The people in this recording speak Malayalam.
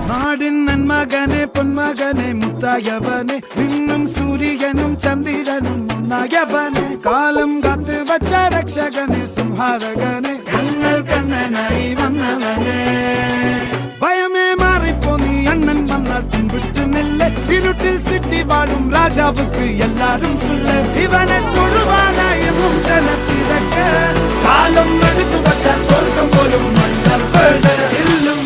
നാടിൻ നന്മകനെ പൊന്മകനെ മുത്തായവനെ നിന്നും സൂര്യനും ചന്ദ്രനും ഒന്നായവനെ കാലം കാത്ത് വച്ച രക്ഷകനെ സംഹാരകനെ ഞങ്ങൾ കണ്ണനായി വന്നവനെ ഭയമേ മാറിപ്പോ നീ അണ്ണൻ വന്നാൽ തുമ്പിട്ട് നെല്ല് ഇരുട്ടിൽ സിറ്റി വാഴും രാജാവുക്ക് എല്ലാരും സുല്ല് ഇവനെ തൊഴുവാനായെന്നും ജനത്തിരക്ക് കാലം എടുത്തു വച്ചാൽ സ്വർഗം പോലും മണ്ണൽ ഇല്ലും